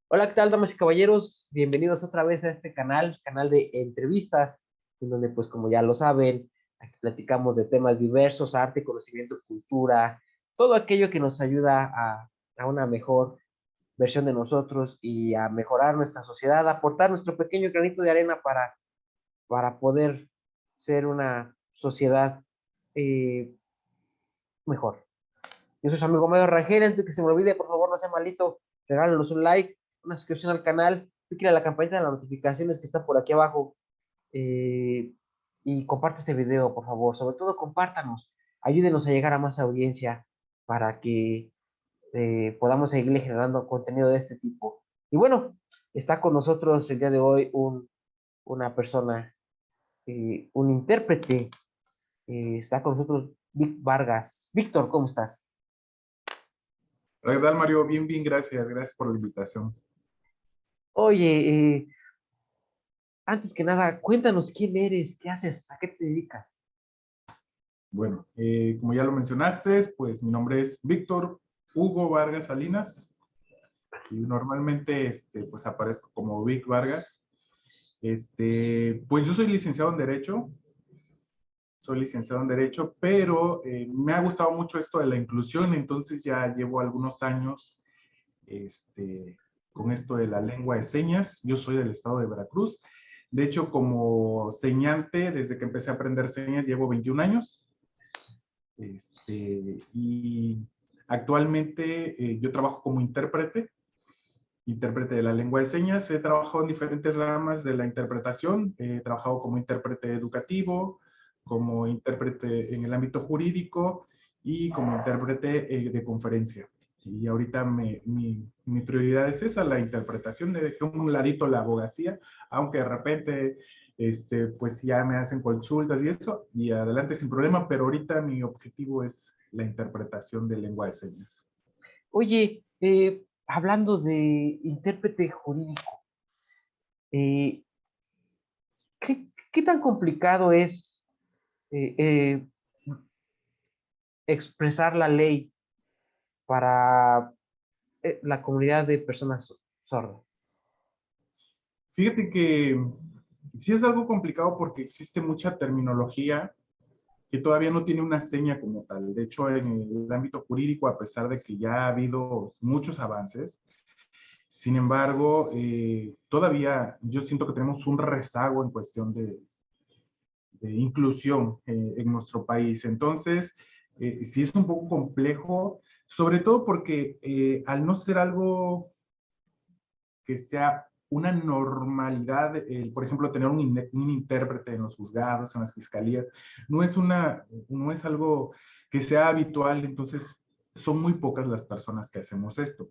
Hola, ¿qué tal, damas y caballeros? Bienvenidos otra vez a este canal de entrevistas, en donde, pues, como ya lo saben, aquí platicamos de temas diversos, arte, conocimiento, cultura, todo aquello que nos ayuda a una mejor versión de nosotros y a mejorar nuestra sociedad, aportar nuestro pequeño granito de arena para poder ser una sociedad eh, mejor. Yo soy su amigo Mario Rangel. Antes de que se me olvide, por favor, no sea malito, regálenos un like, una suscripción al canal, píquenle a la campanita de las notificaciones que está por aquí abajo, eh, y comparte este video, por favor. Sobre todo, compártanos, ayúdenos a llegar a más audiencia para que podamos seguirle generando contenido de este tipo. Y bueno, está con nosotros el día de hoy una persona, un intérprete, está con nosotros Vic Vargas. Víctor, ¿cómo estás? Hola, ¿qué tal, Mario? Bien, bien, gracias. Gracias por la invitación. Oye, antes que nada, cuéntanos quién eres, qué haces, a qué te dedicas. Bueno, como ya lo mencionaste, pues mi nombre es Víctor Hugo Vargas Salinas y normalmente pues aparezco como Vic Vargas. Pues yo soy licenciado en Derecho, pero me ha gustado mucho esto de la inclusión, entonces ya llevo algunos años este, con esto de la lengua de señas. Yo soy del estado de Veracruz. De hecho, como señante, desde que empecé a aprender señas, llevo 21 años. Y actualmente yo trabajo como intérprete de la lengua de señas. He trabajado en diferentes ramas de la interpretación. He trabajado como intérprete educativo, como intérprete en el ámbito jurídico y como intérprete de conferencia. Y ahorita mi prioridad es esa, la interpretación. De un ladito la abogacía, aunque de repente pues ya me hacen consultas y eso, y adelante sin problema, pero ahorita mi objetivo es la interpretación de lengua de señas. Oye, hablando de intérprete jurídico, eh, ¿qué tan complicado es eh, eh, expresar la ley para la comunidad de personas sordas? Fíjate que sí es algo complicado porque existe mucha terminología que todavía no tiene una seña como tal. De hecho, en el ámbito jurídico, a pesar de que ya ha habido muchos avances, sin embargo, todavía yo siento que tenemos un rezago en cuestión de inclusión en nuestro país. Entonces, sí es un poco complejo, sobre todo porque al no ser algo que sea una normalidad, por ejemplo, tener un intérprete en los juzgados, en las fiscalías, no es algo que sea habitual, entonces son muy pocas las personas que hacemos esto.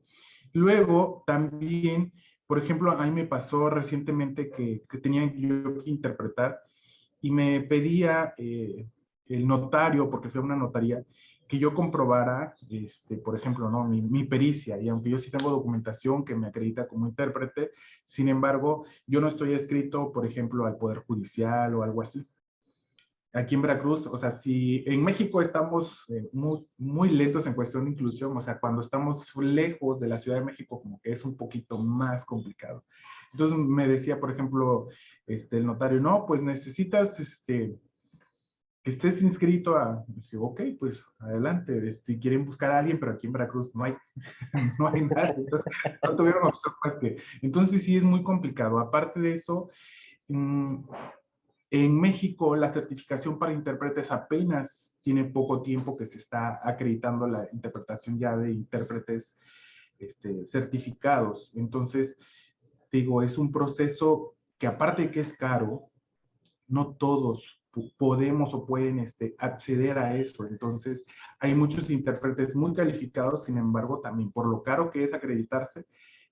Luego, también, por ejemplo, a mí me pasó recientemente que tenía yo que interpretar y me pedía el notario, porque fue una notaría, que yo comprobara, por ejemplo, ¿no? Mi pericia, y aunque yo sí tengo documentación que me acredita como intérprete, sin embargo, yo no estoy escrito, por ejemplo, al Poder Judicial o algo así. Aquí en Veracruz, o sea, si en México estamos muy, muy lentos en cuestión de inclusión, o sea, cuando estamos lejos de la Ciudad de México, como que es un poquito más complicado. Entonces me decía, por ejemplo, el notario, no, pues necesitas, que estés inscrito a, dije, ok, pues adelante, si quieren buscar a alguien, pero aquí en Veracruz no hay, no hay nadie, entonces no tuvieron opción más que, entonces sí es muy complicado. Aparte de eso, mmm, en México la certificación para intérpretes apenas tiene poco tiempo que se está acreditando la interpretación ya de intérpretes certificados, entonces digo, es un proceso que aparte de que es caro, no todos podemos o pueden acceder a eso. Entonces, hay muchos intérpretes muy calificados, sin embargo, también por lo caro que es acreditarse,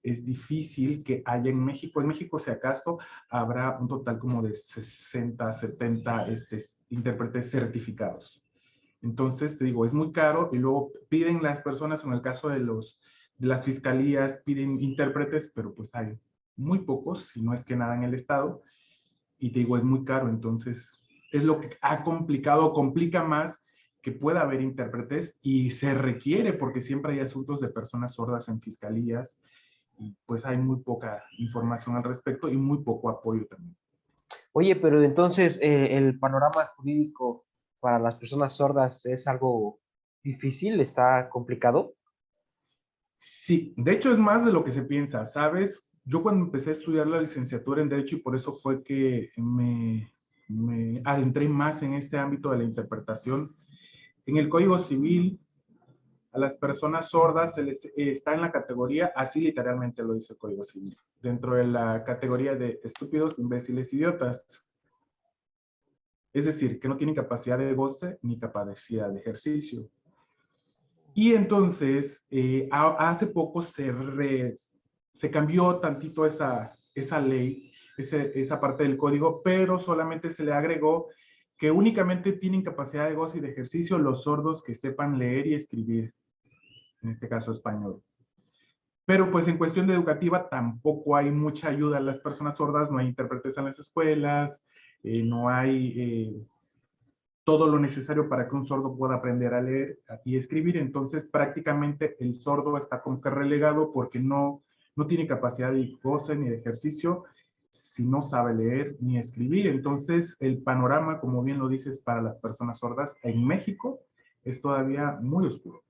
es difícil que haya en México. En México, si acaso, habrá un total como de 60, 70 intérpretes certificados. Entonces, te digo, es muy caro y luego piden las personas, en el caso de las fiscalías, piden intérpretes, pero pues hay muy pocos, si no es que nada en el estado, y te digo, es muy caro, entonces es lo que ha complicado, complica más que pueda haber intérpretes y se requiere porque siempre hay asuntos de personas sordas en fiscalías y pues hay muy poca información al respecto y muy poco apoyo también. Oye, pero entonces el panorama jurídico para las personas sordas es algo difícil, está complicado. Sí, de hecho es más de lo que se piensa, ¿sabes? Yo cuando empecé a estudiar la licenciatura en Derecho y por eso fue que me adentré más en este ámbito de la interpretación, en el Código Civil a las personas sordas se les está en la categoría, así literalmente lo dice el Código Civil, dentro de la categoría de estúpidos, imbéciles, idiotas. Es decir, que no tienen capacidad de goce ni capacidad de ejercicio. Y entonces, hace poco se cambió tantito esa ley, esa parte del código, pero solamente se le agregó que únicamente tienen capacidad de goce y de ejercicio los sordos que sepan leer y escribir, en este caso español. Pero pues en cuestión de educativa tampoco hay mucha ayuda a las personas sordas, no hay intérpretes en las escuelas, no hay todo lo necesario para que un sordo pueda aprender a leer y escribir. Entonces, prácticamente el sordo está como que relegado porque no tiene capacidad de goce ni de ejercicio si no sabe leer ni escribir. Entonces, el panorama, como bien lo dices, para las personas sordas en México es todavía muy oscuro.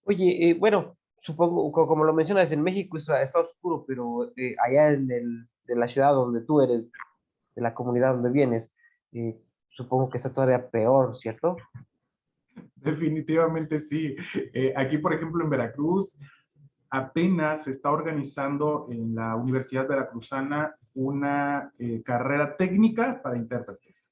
Oye, bueno, supongo, como lo mencionas, en México está oscuro, pero allá de la ciudad donde tú eres, de la comunidad donde vienes, supongo que está todavía peor, ¿cierto? Definitivamente sí. Aquí, por ejemplo, en Veracruz, apenas se está organizando en la Universidad Veracruzana una carrera técnica para intérpretes,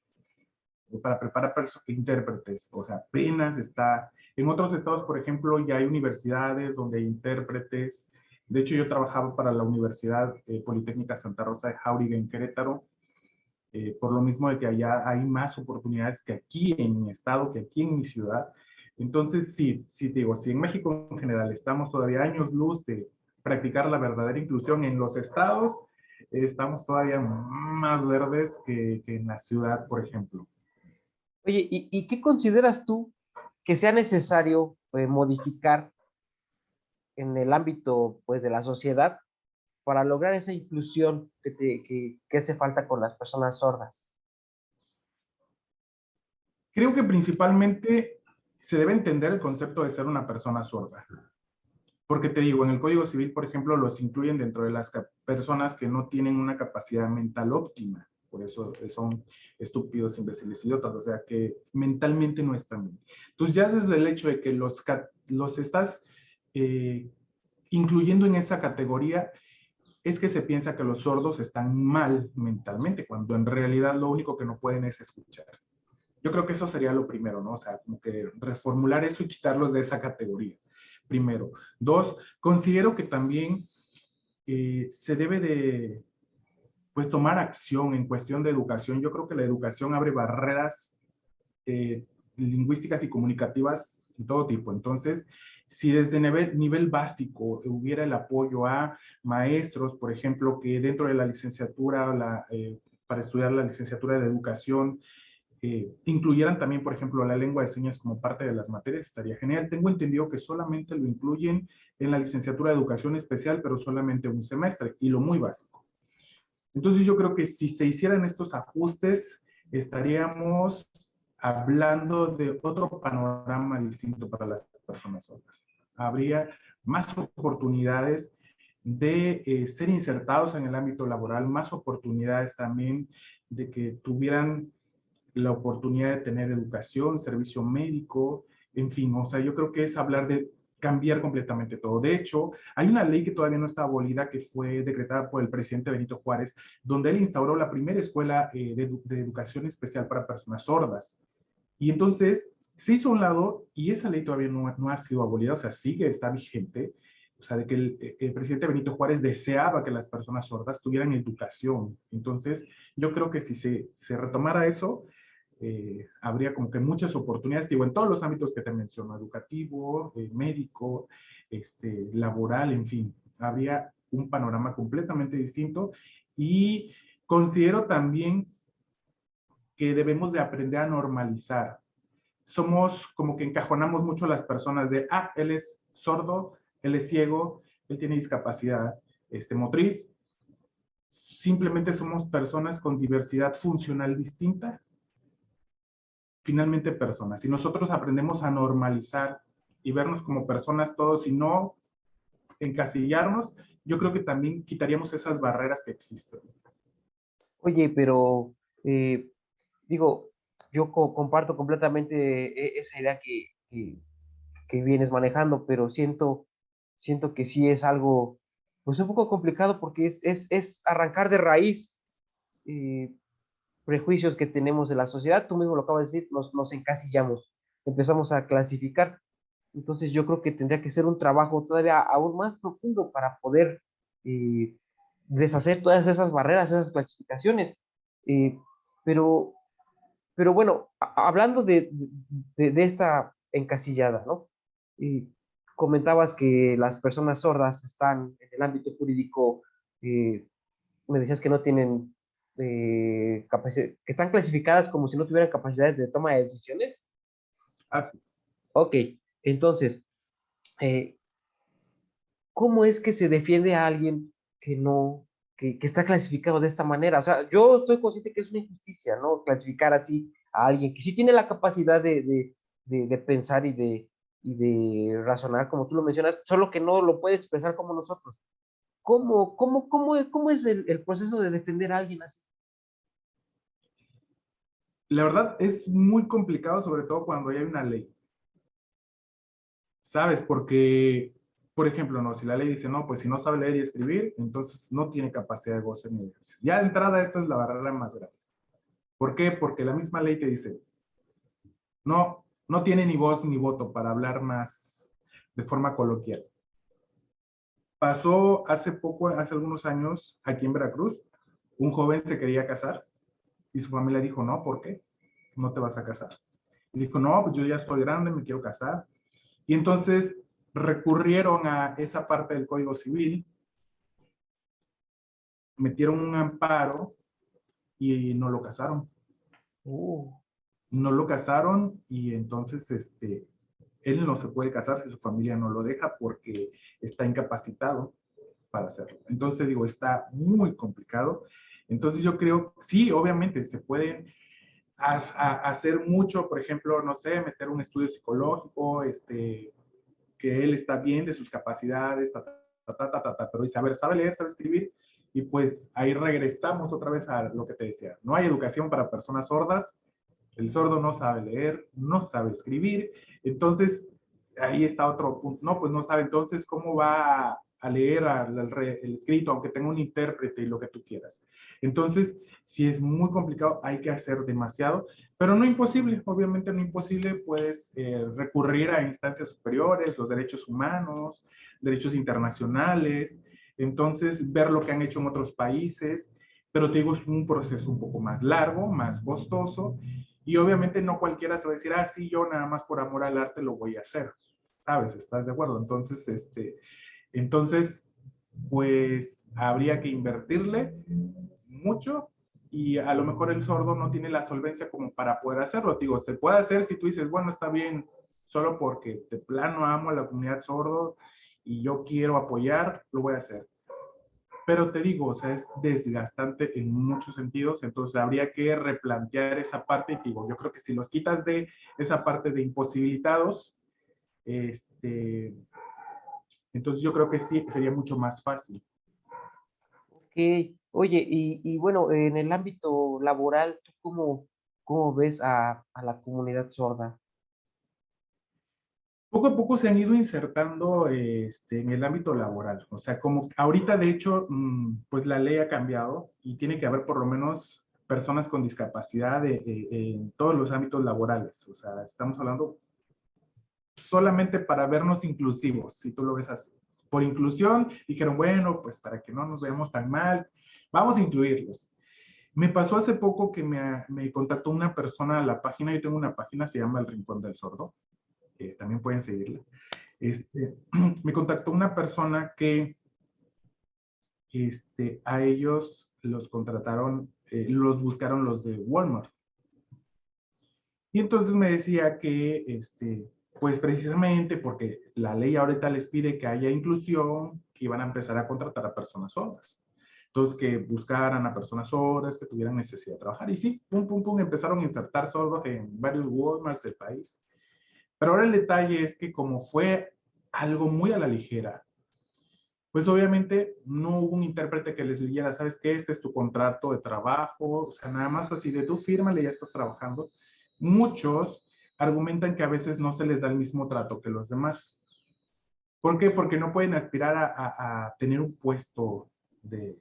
para preparar intérpretes. O sea, apenas está. En otros estados, por ejemplo, ya hay universidades donde hay intérpretes. De hecho, yo trabajaba para la Universidad Politécnica Santa Rosa de Jáuriga en Querétaro, por lo mismo de que allá hay más oportunidades que aquí en mi estado, que aquí en mi ciudad. Entonces, sí, sí te digo, si en México en general estamos todavía años luz de practicar la verdadera inclusión en los estados, estamos todavía más verdes que en la ciudad, por ejemplo. Oye, ¿y qué consideras tú que sea necesario modificar en el ámbito pues, de la sociedad para lograr esa inclusión que hace falta con las personas sordas? Creo que principalmente se debe entender el concepto de ser una persona sorda. Porque te digo, en el Código Civil, por ejemplo, los incluyen dentro de las personas que no tienen una capacidad mental óptima. Por eso son estúpidos, imbéciles, idiotas. O sea, que mentalmente no están bien. Entonces, ya desde el hecho de que los estás eh, incluyendo en esa categoría, es que se piensa que los sordos están mal mentalmente, cuando en realidad lo único que no pueden es escuchar. Yo creo que eso sería lo primero, ¿no? O sea, como que reformular eso y quitarlos de esa categoría, primero. Dos, considero que también se debe de, pues, tomar acción en cuestión de educación. Yo creo que la educación abre barreras lingüísticas y comunicativas de todo tipo. Entonces, si desde nivel básico hubiera el apoyo a maestros, por ejemplo, que dentro de la licenciatura, para estudiar la licenciatura de educación, incluyeran también, por ejemplo, la lengua de señas como parte de las materias, estaría genial. Tengo entendido que solamente lo incluyen en la licenciatura de educación especial, pero solamente un semestre y lo muy básico. Entonces yo creo que si se hicieran estos ajustes, estaríamos hablando de otro panorama distinto para las personas sordas. Habría más oportunidades de ser insertados en el ámbito laboral, más oportunidades también de que tuvieran la oportunidad de tener educación, servicio médico, en fin, o sea, yo creo que es hablar de cambiar completamente todo. De hecho, hay una ley que todavía no está abolida, que fue decretada por el presidente Benito Juárez, donde él instauró la primera escuela de educación especial para personas sordas. Y entonces se hizo a un lado y esa ley todavía no ha sido abolida, o sea, sigue, está vigente. O sea, de que el presidente Benito Juárez deseaba que las personas sordas tuvieran educación. Entonces, yo creo que si se retomara eso, habría como que muchas oportunidades, digo, en todos los ámbitos que te menciono, educativo, médico, laboral, en fin, habría un panorama completamente distinto y considero también que debemos de aprender a normalizar. Somos como que encajonamos mucho a las personas de, él es sordo, él es ciego, él tiene discapacidad motriz. Simplemente somos personas con diversidad funcional distinta, finalmente personas. Si nosotros aprendemos a normalizar y vernos como personas todos y no encasillarnos, yo creo que también quitaríamos esas barreras que existen. Oye, pero digo, yo comparto completamente esa idea que vienes manejando, pero siento que sí es algo, pues un poco complicado porque es arrancar de raíz eh, prejuicios que tenemos de la sociedad. Tú mismo lo acabas de decir, nos encasillamos, empezamos a clasificar. Entonces yo creo que tendría que ser un trabajo todavía aún más profundo para poder eh, deshacer todas esas barreras, esas clasificaciones. Eh, pero, pero bueno, hablando de esta encasillada, ¿no? Y comentabas que las personas sordas están en el ámbito jurídico, eh, me decías que no tienen capacidad, que están clasificadas como si no tuvieran capacidades de toma de decisiones. Así. Ok, entonces, eh, ¿cómo es que se defiende a alguien que no, que está clasificado de esta manera? O sea, yo estoy consciente que es una injusticia, ¿no? Clasificar así a alguien que sí tiene la capacidad de pensar y de razonar, como tú lo mencionas, solo que no lo puede expresar como nosotros. ¿Cómo es el proceso de defender a alguien así? La verdad es muy complicado, sobre todo cuando hay una ley. ¿Sabes? Porque, por ejemplo, no, si la ley dice, no, pues si no sabe leer y escribir, entonces no tiene capacidad de goce ni ejercicio. Ya de entrada, esta es la barrera más grande. ¿Por qué? Porque la misma ley te dice, no, no tiene ni voz ni voto para hablar más de forma coloquial. Pasó hace poco, hace algunos años, aquí en Veracruz, un joven se quería casar y su familia dijo, no, ¿por qué? No te vas a casar. Y dijo, no, pues yo ya estoy grande, me quiero casar. Y entonces recurrieron a esa parte del Código Civil, metieron un amparo y no lo casaron. Uh, No lo casaron y entonces él no se puede casar si su familia no lo deja porque está incapacitado para hacerlo. Entonces digo, está muy complicado. Entonces yo creo, sí, obviamente se pueden hacer mucho, por ejemplo, no sé, meter un estudio psicológico, que él está bien de sus capacidades, pero dice, a ver, sabe leer, sabe escribir, y pues ahí regresamos otra vez a lo que te decía. No hay educación para personas sordas, el sordo no sabe leer, no sabe escribir, entonces ahí está otro punto. No, pues no sabe entonces cómo va a leer el escrito, aunque tenga un intérprete y lo que tú quieras. Entonces, si es muy complicado, hay que hacer demasiado, pero no imposible, obviamente no imposible, puedes recurrir a instancias superiores, los derechos humanos, derechos internacionales, entonces ver lo que han hecho en otros países, pero te digo, es un proceso un poco más largo, más costoso, y obviamente no cualquiera se va a decir, ah, sí, yo nada más por amor al arte lo voy a hacer, ¿sabes? ¿Estás de acuerdo? Entonces, entonces, pues habría que invertirle mucho y a lo mejor el sordo no tiene la solvencia como para poder hacerlo. Digo, se puede hacer si tú dices, bueno, está bien, solo porque de plano amo a la comunidad sordo y yo quiero apoyar, lo voy a hacer. Pero te digo, o sea, es desgastante en muchos sentidos, entonces habría que replantear esa parte y digo, yo creo que si los quitas de esa parte de imposibilitados, entonces yo creo que sí, sería mucho más fácil. ok, oye, y bueno, en el ámbito laboral, ¿tú cómo ves a la comunidad sorda? Poco a poco se han ido insertando en el ámbito laboral. O sea, como ahorita de hecho, pues la ley ha cambiado y tiene que haber por lo menos personas con discapacidad en todos los ámbitos laborales. O sea, estamos hablando solamente para vernos inclusivos, si tú lo ves así. Por inclusión, dijeron, bueno, pues para que no nos veamos tan mal, vamos a incluirlos. Me pasó hace poco que me contactó una persona a la página, yo tengo una página, se llama El Rincón del Sordo, también pueden seguirla. Me contactó una persona que a ellos los contrataron, los buscaron los de Walmart. Y entonces me decía que, pues precisamente porque la ley ahorita les pide que haya inclusión, que iban a empezar a contratar a personas sordas. Entonces, que buscaran a personas sordas que tuvieran necesidad de trabajar. Y sí, pum, pum, pum, empezaron a insertar sordos en varios Walmarts del país. Pero ahora el detalle es que como fue algo muy a la ligera, pues obviamente no hubo un intérprete que les leyera, ¿sabes qué? Este es tu contrato de trabajo, o sea, nada más así de tú fírmale, ya estás trabajando. Muchos argumentan que a veces no se les da el mismo trato que los demás. ¿Por qué? Porque no pueden aspirar a tener un puesto de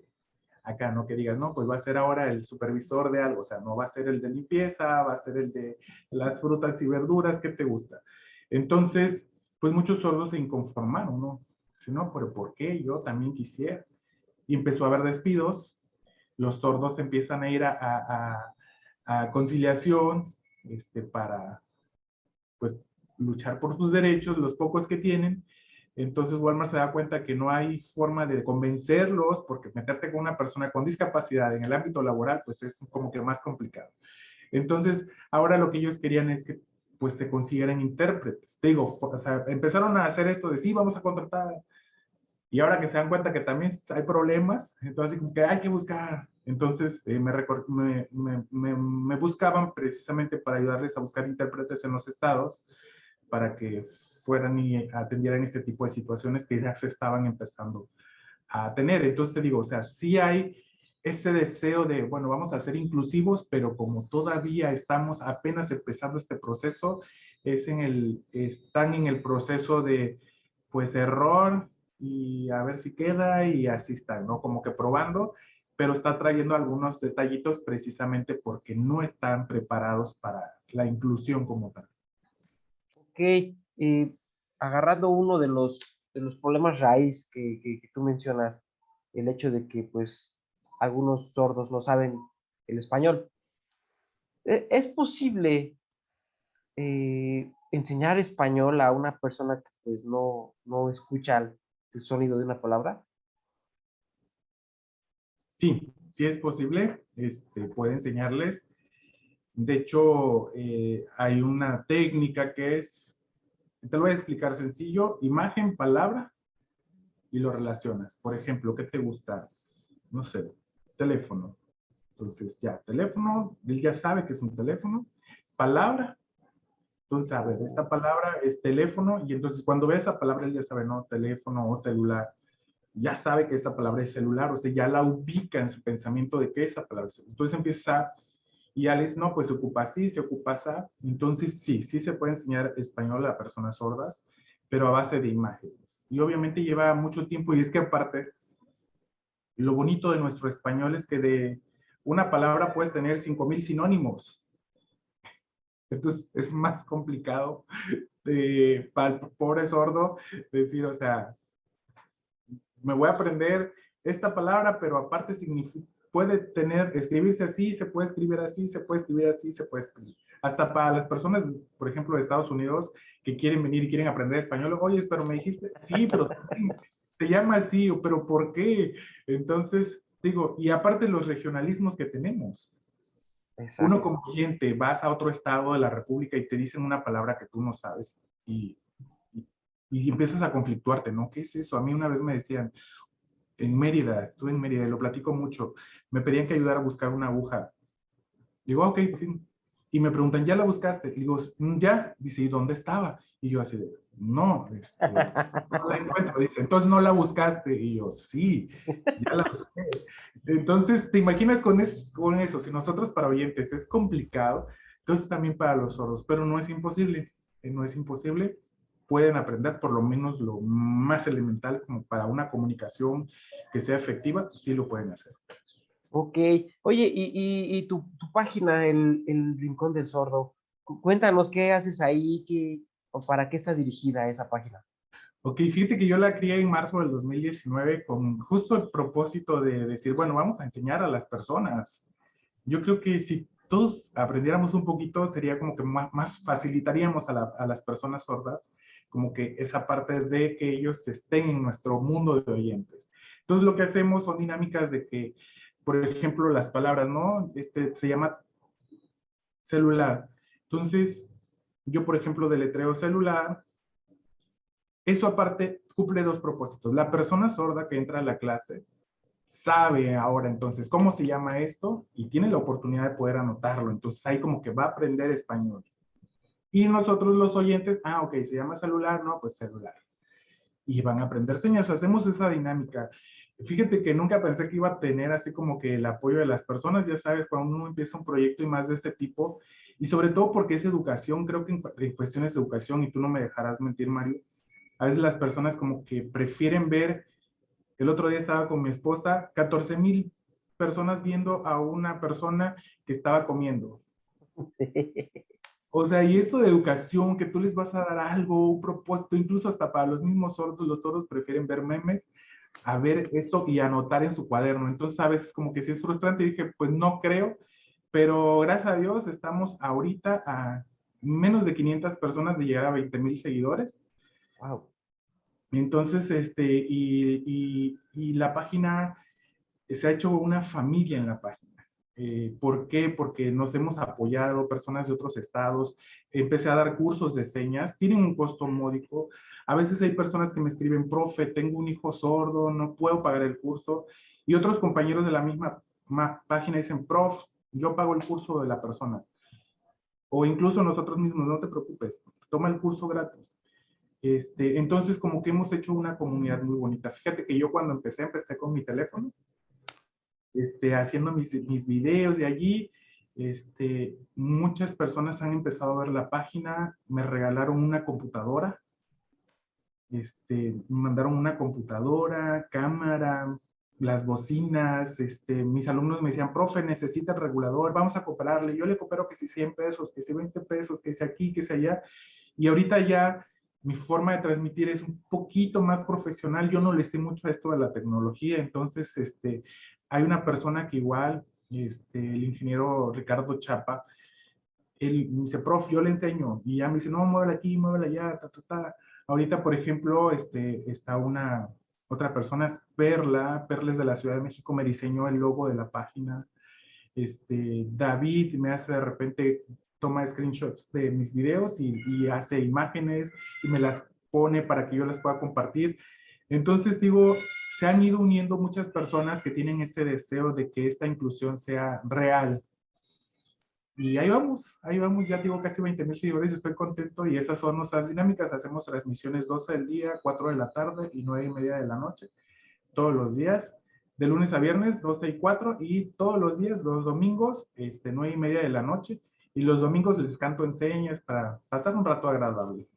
acá, ¿no? Que digas, no, pues va a ser ahora el supervisor de algo, o sea, no va a ser el de limpieza, va a ser el de las frutas y verduras, ¿qué te gusta? Entonces, pues muchos sordos se inconformaron, ¿no? Dice, no, pero ¿por qué? Yo también quisiera. Y empezó a haber despidos, los sordos empiezan a ir a conciliación para, pues, luchar por sus derechos, los pocos que tienen. Entonces Walmart se da cuenta que no hay forma de convencerlos, porque meterte con una persona con discapacidad en el ámbito laboral, pues es como que más complicado. Entonces, ahora lo que ellos querían es que pues se consiguieran intérpretes. Te digo, o sea, empezaron a hacer esto de sí, vamos a contratar. Y ahora que se dan cuenta que también hay problemas, entonces como que hay que buscar. Entonces me buscaban precisamente para ayudarles a buscar intérpretes en los estados para que fueran y atendieran este tipo de situaciones que ya se estaban empezando a tener. Entonces te digo, o sea, sí hay ese deseo de, bueno, vamos a ser inclusivos, pero como todavía estamos apenas empezando este proceso, están en el proceso de, pues, error y a ver si queda y así están, ¿no? Como que probando, pero está trayendo algunos detallitos precisamente porque no están preparados para la inclusión como tal. Ok, agarrando uno de los problemas raíz que tú mencionas, el hecho de que pues algunos sordos no saben el español. ¿Es posible enseñar español a una persona que pues no escucha el sonido de una palabra? Sí, sí es posible, puede enseñarles. De hecho, hay una técnica que es, te lo voy a explicar sencillo, imagen, palabra y lo relacionas. Por ejemplo, ¿qué te gusta? No sé, teléfono. Entonces ya, teléfono, él ya sabe que es un teléfono. Palabra, entonces, a ver, esta palabra es teléfono y entonces cuando ve esa palabra él ya sabe, no, teléfono o celular. Ya sabe que esa palabra es celular, o sea, ya la ubica en su pensamiento de que esa palabra es celular. Entonces empieza y Alex, no, pues se ocupa así, se ocupa así. Entonces, sí, sí se puede enseñar español a personas sordas, pero a base de imágenes. Y obviamente lleva mucho tiempo y es que aparte, lo bonito de nuestro español es que de una palabra puedes tener 5,000 sinónimos. Entonces, es más complicado para el pobre sordo decir, o sea, me voy a aprender esta palabra, pero aparte puede tener, escribirse así, se puede escribir así, se puede escribir así, se puede escribir. Hasta para las personas, por ejemplo, de Estados Unidos, que quieren venir y quieren aprender español, oye, pero me dijiste, sí, pero te llama así, pero ¿por qué? Entonces, digo, y aparte los regionalismos que tenemos. Uno Exacto. como oyente, vas a otro estado de la República y te dicen una palabra que tú no sabes y, y empiezas a conflictuarte, ¿no? ¿Qué es eso? A mí una vez me decían, en Mérida, estuve en Mérida y lo platico mucho, me pedían que ayudara a buscar una aguja. Digo, ok, fin. Y me preguntan, ¿ya la buscaste? Digo, ya. Dice, ¿y dónde estaba? Y yo así de, no, no la encuentro. Dice, entonces no la buscaste. Y yo, sí, ya la busqué. Entonces, ¿te imaginas con eso? Si nosotros para oyentes es complicado, entonces también para los sordos, pero no es imposible, no es imposible. Pueden aprender por lo menos lo más elemental como para una comunicación que sea efectiva, sí lo pueden hacer. Ok. Oye, y tu página, el Rincón del Sordo, cuéntanos qué haces ahí, o para qué está dirigida esa página. Ok, fíjate que yo la crié en marzo del 2019 con justo el propósito de decir, bueno, vamos a enseñar a las personas. Yo creo que si todos aprendiéramos un poquito, sería como que más facilitaríamos a las personas sordas, como que esa parte de que ellos estén en nuestro mundo de oyentes. Entonces lo que hacemos son dinámicas de que, por ejemplo, las palabras, ¿no? Se llama celular. Entonces, yo, por ejemplo, deletreo celular. Eso aparte cumple dos propósitos. La persona sorda que entra a la clase sabe ahora entonces cómo se llama esto y tiene la oportunidad de poder anotarlo. Entonces ahí como que va a aprender español. Y nosotros los oyentes, ok, se llama celular, no, pues celular. Y van a aprender señas, hacemos esa dinámica. Fíjate que nunca pensé que iba a tener así como que el apoyo de las personas, ya sabes, cuando uno empieza un proyecto y más de este tipo, y sobre todo porque es educación, creo que en cuestiones de educación, y tú no me dejarás mentir, Mario, a veces las personas como que prefieren ver, el otro día estaba con mi esposa, 14,000 personas viendo a una persona que estaba comiendo. O sea, y esto de educación, que tú les vas a dar algo, un propósito, incluso hasta para los mismos sordos, los sordos prefieren ver memes a ver esto y anotar en su cuaderno. Entonces, a veces como que sí es frustrante. Y dije, pues no creo, pero gracias a Dios estamos ahorita a menos de 500 personas de llegar a 20,000 seguidores. Wow. Entonces, y la página, se ha hecho una familia en la página. ¿Por qué? Porque nos hemos apoyado, personas de otros estados, empecé a dar cursos de señas, tienen un costo módico. A veces hay personas que me escriben, profe, tengo un hijo sordo, no puedo pagar el curso. Y otros compañeros de la misma página dicen, prof, yo pago el curso de la persona. O incluso nosotros mismos, no te preocupes, toma el curso gratis. Entonces, como que hemos hecho una comunidad muy bonita. Fíjate que yo cuando empecé con mi teléfono, haciendo mis videos de allí, muchas personas han empezado a ver la página, me regalaron una computadora, me mandaron una computadora, cámara, las bocinas, mis alumnos me decían, profe, necesita el regulador, vamos a cooperarle. Yo le coopero que si 100 pesos, que si 20 pesos, que si aquí, que si allá. Y ahorita ya mi forma de transmitir es un poquito más profesional. Yo no le sé mucho a esto de la tecnología, entonces hay una persona que igual, el ingeniero Ricardo Chapa, él me dice, prof, yo le enseño, y ya me dice, no, muévela aquí, muévela allá, ta, ta, ta. Ahorita, por ejemplo, está otra persona, Perla es de la Ciudad de México, me diseñó el logo de la página. David me hace de repente, toma screenshots de mis videos y hace imágenes y me las pone para que yo las pueda compartir. Entonces digo, se han ido uniendo muchas personas que tienen ese deseo de que esta inclusión sea real. Y ahí vamos, ya tengo casi 20,000 seguidores, estoy contento y esas son nuestras dinámicas. Hacemos transmisiones 12 del día, 4 de la tarde y 9:30 de la noche, todos los días, de lunes a viernes, 12 y 4, y todos los días, los domingos, 9:30 de la noche, y los domingos les canto enseñas para pasar un rato agradable.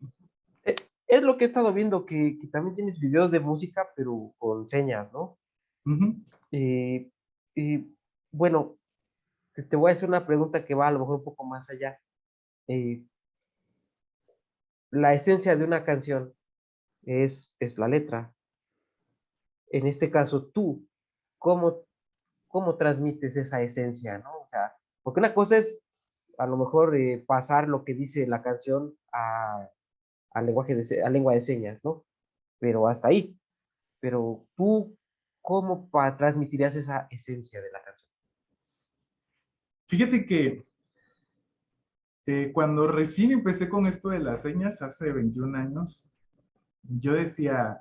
Es lo que he estado viendo, que también tienes videos de música, pero con señas, ¿no? Uh-huh. Eh, y bueno, te voy a hacer una pregunta que va a lo mejor un poco más allá. Eh, la esencia de una canción es la letra. En este caso, tú, ¿cómo, cómo transmites esa esencia, ¿no? O sea, porque una cosa es a lo mejor pasar lo que dice la canción a lenguaje a lengua de señas, ¿no? Pero hasta ahí. Pero tú, ¿cómo transmitirías esa esencia de la canción? Fíjate que cuando recién empecé con esto de las señas, hace 21 años, yo decía,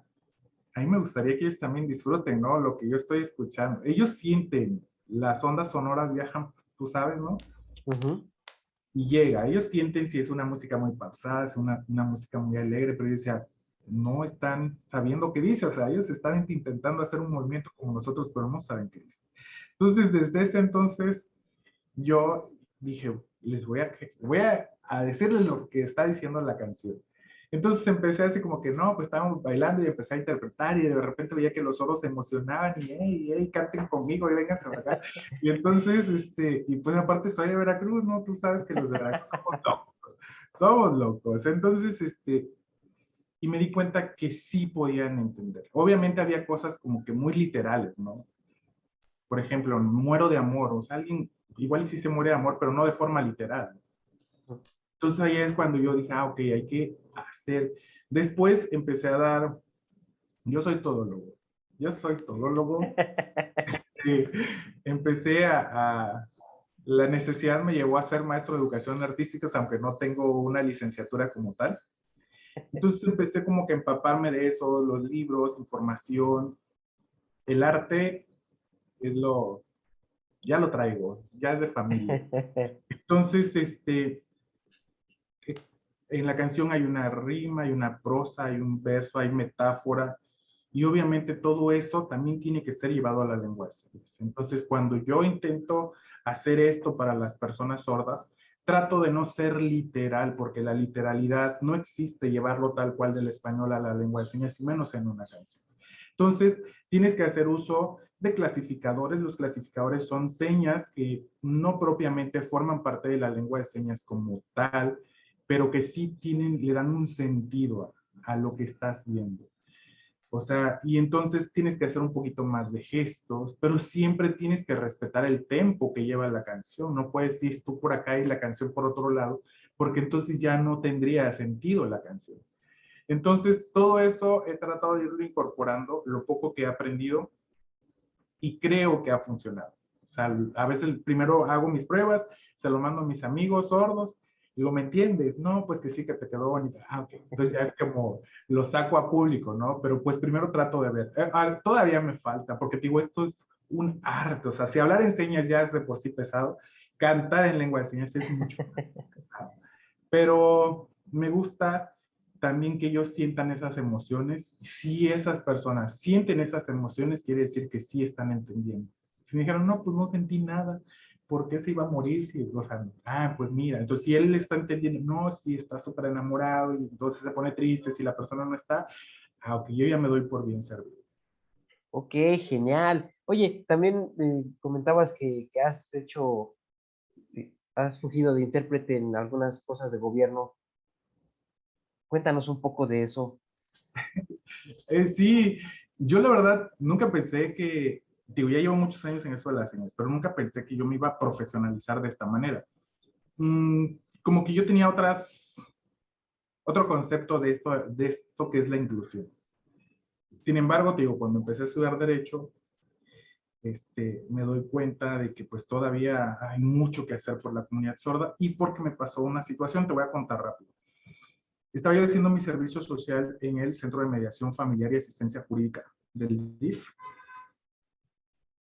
a mí me gustaría que ellos también disfruten, ¿no? Lo que yo estoy escuchando. Ellos sienten, las ondas sonoras viajan, tú sabes, ¿no? Ujú. Y llega, ellos sienten si es una música muy pausada, es una música muy alegre, pero yo decía, no están sabiendo qué dice, o sea, ellos están intentando hacer un movimiento como nosotros, pero no saben qué dice. Entonces, desde ese entonces, yo dije, voy a decirles lo que está diciendo la canción. Entonces empecé así como que no, pues estábamos bailando y empecé a interpretar y de repente veía que los oros se emocionaban y hey, canten conmigo y vénganse para acá. Y entonces, y pues aparte soy de Veracruz, ¿no? Tú sabes que los de Veracruz somos locos, somos locos. Entonces, y me di cuenta que sí podían entender. Obviamente había cosas como que muy literales, ¿no? Por ejemplo, muero de amor, o sea, alguien igual sí se muere de amor, pero no de forma literal. Entonces ahí es cuando yo dije, ok, hay que hacer. Después empecé a dar, yo soy todólogo, yo soy todólogo. eh, empecé la necesidad me llevó a ser maestro de educación artística, aunque no tengo una licenciatura como tal. Entonces empecé como que a empaparme de eso, los libros, información. El arte es ya lo traigo, ya es de familia. Entonces, en la canción hay una rima, hay una prosa, hay un verso, hay metáfora, y obviamente todo eso también tiene que ser llevado a la lengua de señas. Entonces, cuando yo intento hacer esto para las personas sordas, trato de no ser literal, porque la literalidad no existe llevarlo tal cual del español a la lengua de señas, y menos en una canción. Entonces, tienes que hacer uso de clasificadores. Los clasificadores son señas que no propiamente forman parte de la lengua de señas como tal, pero que sí le dan un sentido a lo que estás viendo. O sea, y entonces tienes que hacer un poquito más de gestos, pero siempre tienes que respetar el tempo que lleva la canción. No puedes ir tú por acá y la canción por otro lado, porque entonces ya no tendría sentido la canción. Entonces, todo eso he tratado de irlo incorporando, lo poco que he aprendido, y creo que ha funcionado. O sea, a veces primero hago mis pruebas, se lo mando a mis amigos sordos, digo, ¿me entiendes? No, pues que sí, que te quedó bonito. Ah, ok. Entonces ya es como lo saco a público, ¿no? Pero pues primero trato de ver. Todavía me falta, porque digo, esto es un arte. O sea, si hablar en señas ya es de por sí pesado, cantar en lengua de señas es mucho más pesado. Pero me gusta también que ellos sientan esas emociones. Si esas personas sienten esas emociones, quiere decir que sí están entendiendo. Si me dijeron, no, pues no sentí nada, ¿por qué se iba a morir? Si, o sea, pues mira, entonces si él está entendiendo, no, si está súper enamorado y entonces se pone triste, si la persona no está, ok, yo ya me doy por bien servido. Ok, genial. Oye, también comentabas que has hecho, has fungido de intérprete en algunas cosas de gobierno. Cuéntanos un poco de eso. Sí, yo la verdad nunca pensé que, digo, ya llevo muchos años en esto de las señas, pero nunca pensé que yo me iba a profesionalizar de esta manera. Como que yo tenía otro concepto de esto que es la inclusión. Sin embargo, te digo, cuando empecé a estudiar Derecho, me doy cuenta de que pues todavía hay mucho que hacer por la comunidad sorda, y porque me pasó una situación, te voy a contar rápido. Estaba yo haciendo mi servicio social en el Centro de Mediación Familiar y Asistencia Jurídica del DIF,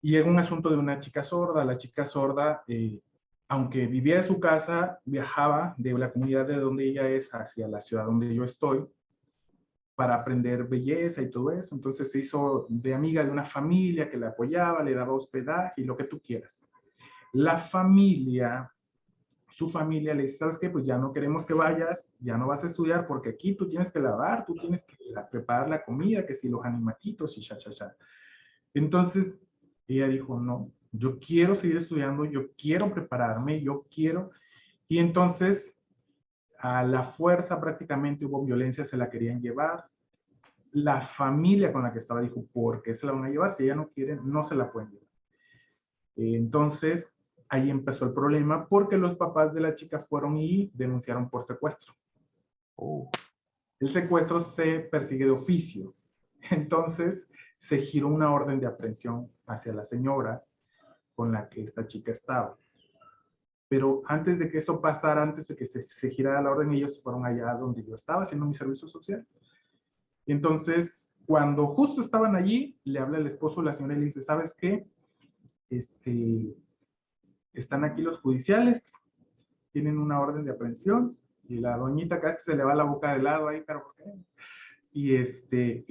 y era un asunto de una chica sorda. La chica sorda, aunque vivía en su casa, viajaba de la comunidad de donde ella es hacia la ciudad donde yo estoy para aprender belleza y todo eso. Entonces se hizo de amiga de una familia que la apoyaba, le daba hospedaje y lo que tú quieras. La familia, su familia le dice, ¿sabes qué? Pues ya no queremos que vayas, ya no vas a estudiar porque aquí tú tienes que lavar, tú tienes que preparar la comida, que si los animalitos y cha, cha, cha. Entonces ella dijo, no, yo quiero seguir estudiando, yo quiero prepararme, yo quiero. Y entonces a la fuerza prácticamente hubo violencia, se la querían llevar. La familia con la que estaba dijo, ¿por qué se la van a llevar? Si ella no quiere, no se la pueden llevar. Entonces, ahí empezó el problema porque los papás de la chica fueron y denunciaron por secuestro. Oh, El secuestro se persigue de oficio. Entonces, se giró una orden de aprehensión hacia la señora con la que esta chica estaba. Pero antes de que esto pasara, antes de que se girara la orden, ellos fueron allá donde yo estaba haciendo mi servicio social. Y entonces, cuando justo estaban allí, le habla el esposo de la señora y le dice, ¿sabes qué? Este, Están aquí los judiciales, tienen una orden de aprehensión, y la doñita casi se le va la boca de lado ahí, pero ¿por qué? Y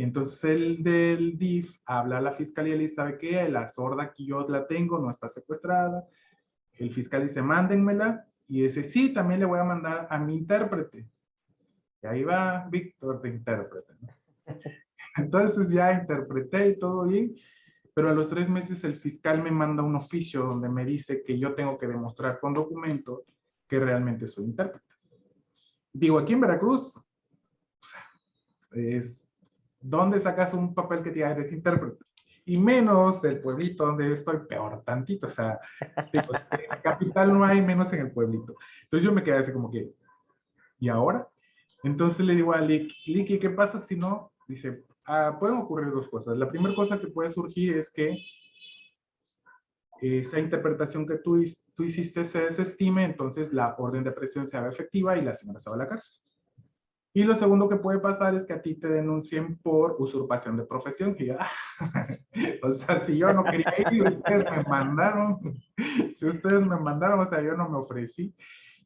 entonces el del DIF habla a la fiscalía y le dice, ¿sabe qué? La sorda aquí yo la tengo, no está secuestrada. El fiscal dice, mándenmela. Y dice, sí, también le voy a mandar a mi intérprete. Y ahí va Víctor de intérprete, ¿no? Entonces ya interpreté y todo bien, pero a los 3 meses el fiscal me manda un oficio donde me dice que yo tengo que demostrar con documentos que realmente soy intérprete. Digo, aquí en Veracruz, es, ¿dónde sacas un papel que te diga eres intérprete? Y menos del pueblito donde yo estoy, peor tantito, o sea, digo, en la capital no hay, menos en el pueblito. Entonces yo me quedé así como que, ¿y ahora? Entonces le digo a Licky, ¿qué pasa si no? Dice, pueden ocurrir dos cosas. La primera cosa que puede surgir es que esa interpretación que tú hiciste se desestime, entonces la orden de presión se haga efectiva y la señora se va a la cárcel. Y lo segundo que puede pasar es que a ti te denuncien por usurpación de profesión. Y yo, o sea, si yo no quería ir, ustedes me mandaron. Si ustedes me mandaron, o sea, yo no me ofrecí.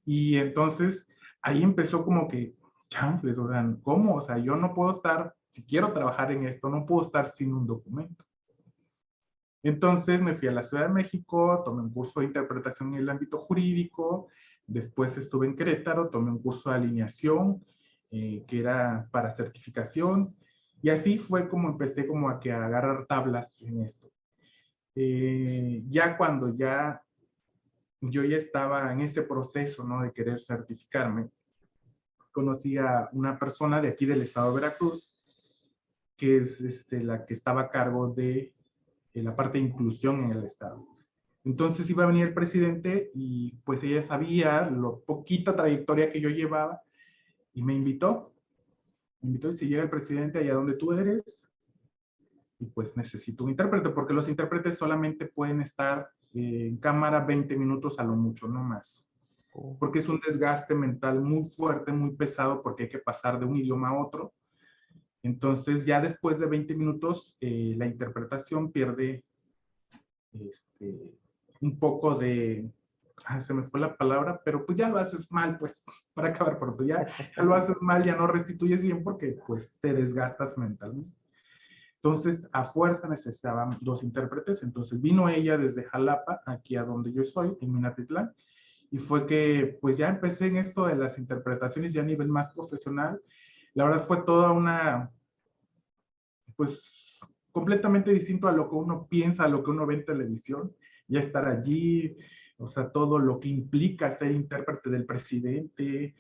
Y entonces ahí empezó como que, chanfles, o sea, ¿cómo? O sea, yo no puedo estar, si quiero trabajar en esto, no puedo estar sin un documento. Entonces me fui a la Ciudad de México, tomé un curso de interpretación en el ámbito jurídico, después estuve en Querétaro, tomé un curso de alineación, que era para certificación, y así fue como empecé como a, que a agarrar tablas en esto. Ya cuando yo ya estaba en ese proceso, ¿no? De querer certificarme, conocí a una persona de aquí del estado de Veracruz, que es la que estaba a cargo de la parte de inclusión en el estado. Entonces iba a venir el presidente y pues ella sabía lo poquita trayectoria que yo llevaba y me invitó y si llega el presidente allá donde tú eres y pues necesito un intérprete porque los intérpretes solamente pueden estar en cámara 20 minutos a lo mucho, no más. Porque es un desgaste mental muy fuerte, muy pesado porque hay que pasar de un idioma a otro. Entonces ya después de 20 minutos la interpretación pierde un poco de, se me fue la palabra, pero pues ya lo haces mal, pues, para acabar pronto, ya lo haces mal, ya no restituyes bien porque pues te desgastas mentalmente. Entonces, a fuerza necesitaban dos intérpretes, entonces vino ella desde Jalapa, aquí a donde yo soy, en Minatitlán, y fue que pues ya empecé en esto de las interpretaciones ya a nivel más profesional. La verdad fue toda una, pues completamente distinto a lo que uno piensa, a lo que uno ve en televisión, ya estar allí, o sea, todo lo que implica ser intérprete del presidente,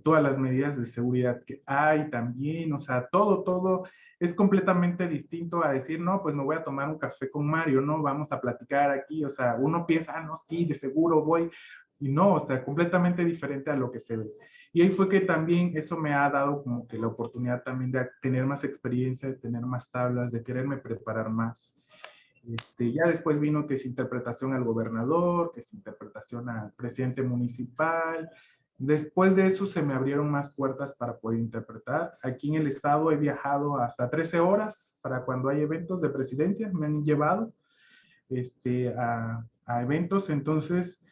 todas las medidas de seguridad que hay también, o sea, todo es completamente distinto a decir, no, pues me voy a tomar un café con Mario, no, vamos a platicar aquí, o sea, uno piensa, no, sí, de seguro voy, y no, o sea, completamente diferente a lo que se ve. Y ahí fue que también eso me ha dado como que la oportunidad también de tener más experiencia, de tener más tablas, de quererme preparar más. Ya después vino que es interpretación al gobernador, que es interpretación al presidente municipal. Después de eso se me abrieron más puertas para poder interpretar. Aquí en el estado he viajado hasta 13 horas para cuando hay eventos de presidencia, me han llevado a eventos, entonces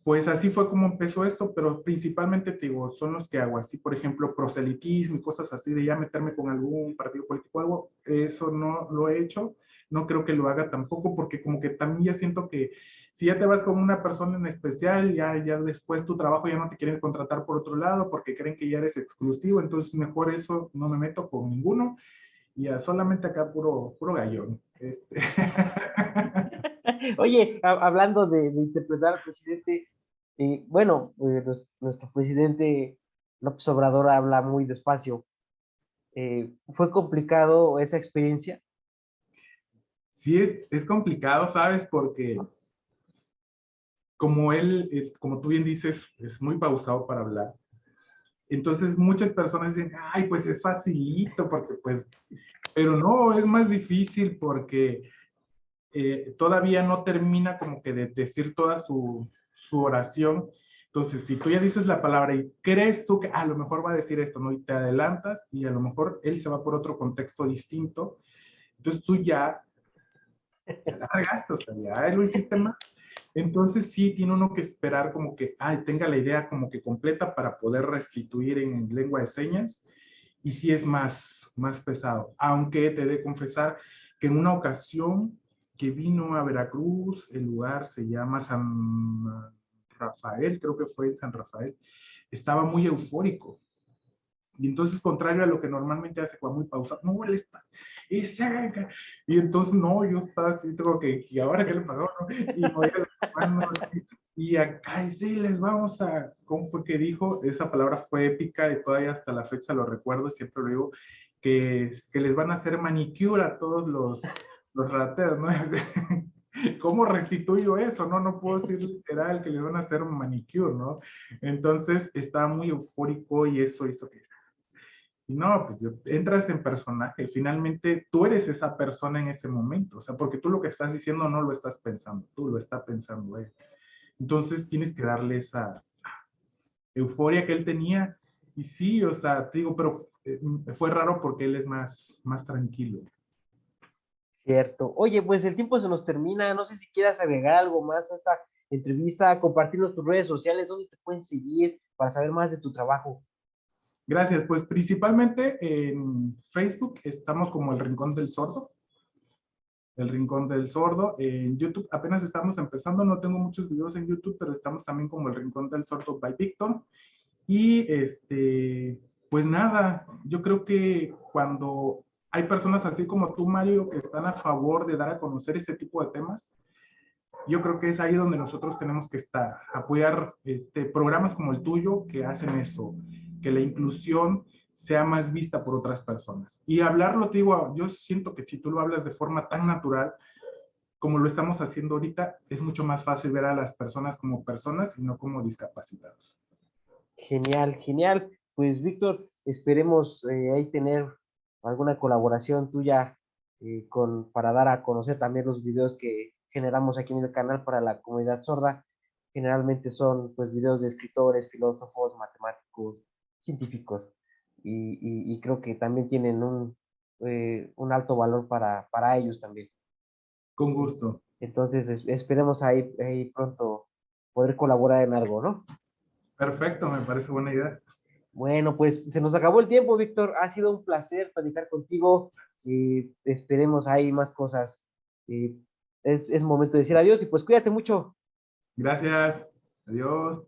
pues así fue como empezó esto, pero principalmente, te digo, son los que hago, así por ejemplo, proselitismo y cosas así, de ya meterme con algún partido político o algo, eso no lo he hecho, no creo que lo haga tampoco, porque como que también ya siento que si ya te vas con una persona en especial, ya después tu trabajo ya no te quieren contratar por otro lado, porque creen que ya eres exclusivo, entonces mejor eso, no me meto con ninguno, y ya solamente acá puro gallón. Oye, hablando de interpretar al presidente, bueno, nuestro presidente López Obrador habla muy despacio. ¿Fue complicado esa experiencia? Sí, es complicado, ¿sabes? Porque como él, como tú bien dices, es muy pausado para hablar. Entonces muchas personas dicen, ay, pues es facilito, porque pues, pero no, es más difícil porque todavía no termina como que de decir toda su oración. Entonces, si tú ya dices la palabra y crees tú que a lo mejor va a decir esto, ¿no? Y te adelantas y a lo mejor él se va por otro contexto distinto, entonces tú ya la regaste, o sea, ya lo hiciste mal. Entonces sí tiene uno que esperar como que tenga la idea como que completa para poder restituir en lengua de señas y sí es más pesado. Aunque te he de confesar que en una ocasión que vino a Veracruz, el lugar se llama San Rafael, creo que fue en San Rafael, estaba muy eufórico. Y entonces, contrario a lo que normalmente hace cuando muy pausado, no molesta. Y entonces, no, yo estaba así, tengo que, ¿y ahora qué le pasó? ¿No? Y movía las manos, y acá, y sí, les vamos a, ¿cómo fue que dijo? Esa palabra fue épica y todavía hasta la fecha lo recuerdo, siempre lo digo, que les van a hacer manicure a todos los rateros, ¿no? ¿Cómo restituyo eso? No, no puedo decir literal que les van a hacer un manicure, ¿no? Entonces estaba muy eufórico y eso hizo que y no, pues entras en personaje, finalmente tú eres esa persona en ese momento, o sea, porque tú lo que estás diciendo no lo estás pensando, tú lo estás pensando él. Entonces tienes que darle esa euforia que él tenía Y sí, o sea, te digo, pero fue raro porque él es más tranquilo. Cierto. Oye, pues el tiempo se nos termina. No sé si quieras agregar algo más a esta entrevista, compartirnos tus redes sociales, donde te pueden seguir para saber más de tu trabajo. Gracias, pues principalmente en Facebook estamos como El Rincón del Sordo. El Rincón del Sordo. En YouTube apenas estamos empezando, no tengo muchos videos en YouTube, pero estamos también como El Rincón del Sordo by Victor. Y pues nada, yo creo que cuando hay personas así como tú, Mario, que están a favor de dar a conocer este tipo de temas, yo creo que es ahí donde nosotros tenemos que estar, apoyar programas como el tuyo que hacen eso, que la inclusión sea más vista por otras personas. Y hablarlo, te digo, yo siento que si tú lo hablas de forma tan natural como lo estamos haciendo ahorita, es mucho más fácil ver a las personas como personas y no como discapacitados. Genial, genial. Pues Víctor, esperemos ahí tener alguna colaboración tuya para dar a conocer también los videos que generamos aquí en el canal para la comunidad sorda. Generalmente son pues videos de escritores, filósofos, matemáticos, científicos y creo que también tienen un alto valor para ellos también. Con gusto. Entonces esperemos ahí pronto poder colaborar en algo, ¿no? Perfecto, me parece buena idea. Bueno, pues se nos acabó el tiempo, Víctor. Ha sido un placer platicar contigo. Esperemos hay más cosas. Eh, es momento de decir adiós y pues cuídate mucho. Gracias. Adiós.